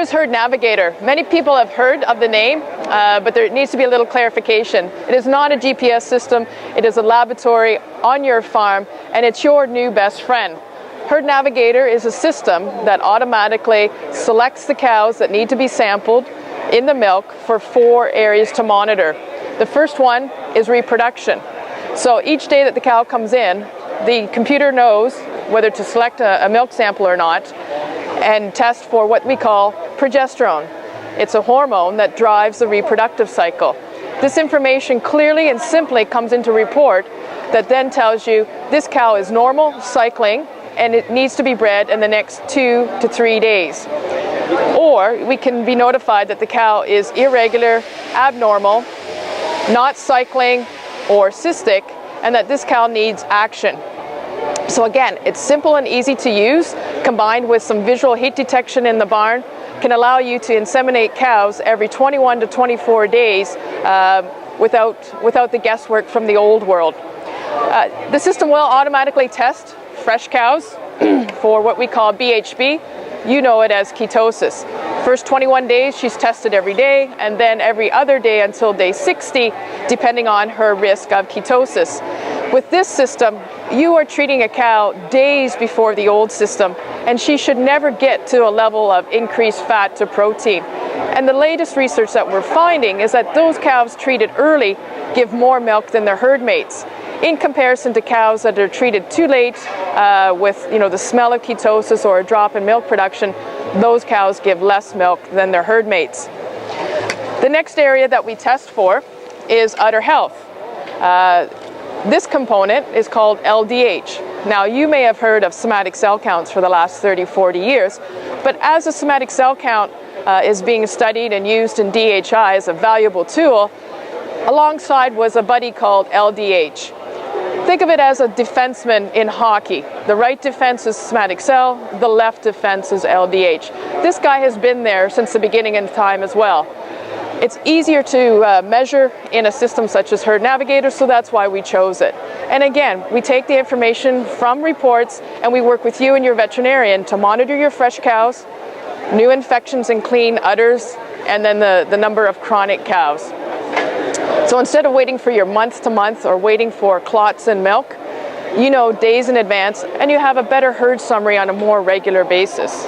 is Herd Navigator? Many people have heard of the name, but there needs to be a little clarification. It is not a GPS system. It is a laboratory on your farm, and it's your new best friend. Herd Navigator is a system that automatically selects the cows that need to be sampled in the milk for 4 areas to monitor. The first one is reproduction. So each day that the cow comes in, the computer knows whether to select a milk sample or not and test for what we call progesterone. It's a hormone that drives the reproductive cycle. This information clearly and simply comes into report that then tells you this cow is normal, cycling, and it needs to be bred in the next 2 to 3 days. Or we can be notified that the cow is irregular, abnormal, not cycling, or cystic, and that this cow needs action. So again, it's simple and easy to use, combined with some visual heat detection in the barn, can allow you to inseminate cows every 21 to 24 days without the guesswork from the old world. The system will automatically test fresh cows for what we call BHB. You know it as ketosis. First 21 days she's tested every day, and then every other day until day 60, depending on her risk of ketosis. With this system, you are treating a cow days before the old system, and she should never get to a level of increased fat to protein. And the latest research that we're finding is that those cows treated early give more milk than their herd mates, in comparison to cows that are treated too late with the smell of ketosis or a drop in milk production. Those cows give less milk than their herd mates. The next area that we test for is udder health. This component is called LDH. Now, you may have heard of somatic cell counts for the last 30, 40 years, but as a somatic cell count is being studied and used in DHI as a valuable tool, alongside was a buddy called LDH. Think of it as a defenseman in hockey. The right defense is somatic cell, the left defense is LDH. This guy has been there since the beginning of time as well. It's easier to measure in a system such as Herd Navigator, so that's why we chose it. And again, we take the information from reports and we work with you and your veterinarian to monitor your fresh cows, new infections and clean udders, and then the number of chronic cows. So instead of waiting for your month to month or waiting for clots in milk, you know days in advance, and you have a better herd summary on a more regular basis.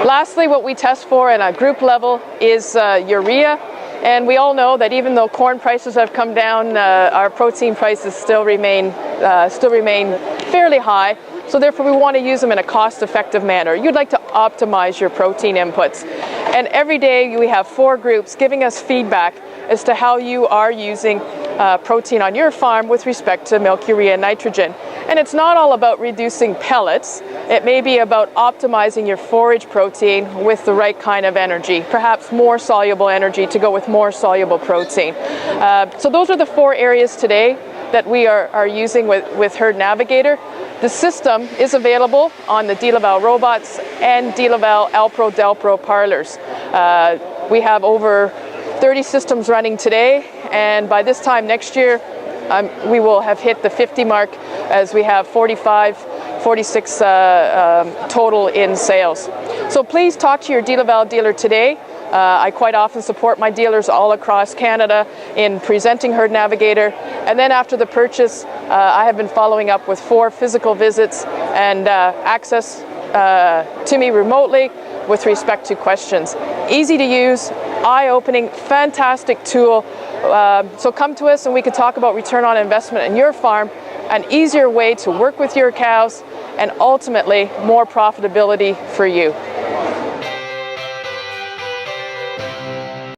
Lastly, what we test for at a group level is urea, and we all know that even though corn prices have come down, our protein prices still remain fairly high. So therefore we want to use them in a cost-effective manner. You'd like to optimize your protein inputs. And every day we have 4 groups giving us feedback as to how you are using protein on your farm with respect to milk, urea, and nitrogen. And it's not all about reducing pellets. It may be about optimizing your forage protein with the right kind of energy, perhaps more soluble energy to go with more soluble protein. So those are the 4 areas today that we are using with Herd Navigator. The system is available on the DeLaval robots and DeLaval Alpro Delpro parlors. We have over 30 systems running today, and by this time next year we will have hit the 50 mark, as we have 46 total in sales. So please talk to your DeLaval dealer today. I quite often support my dealers all across Canada in presenting Herd Navigator, and then after the purchase I have been following up with 4 physical visits and access to me remotely with respect to questions. Easy to use, eye-opening, fantastic tool. So come to us and we can talk about return on investment in your farm, an easier way to work with your cows, and ultimately more profitability for you.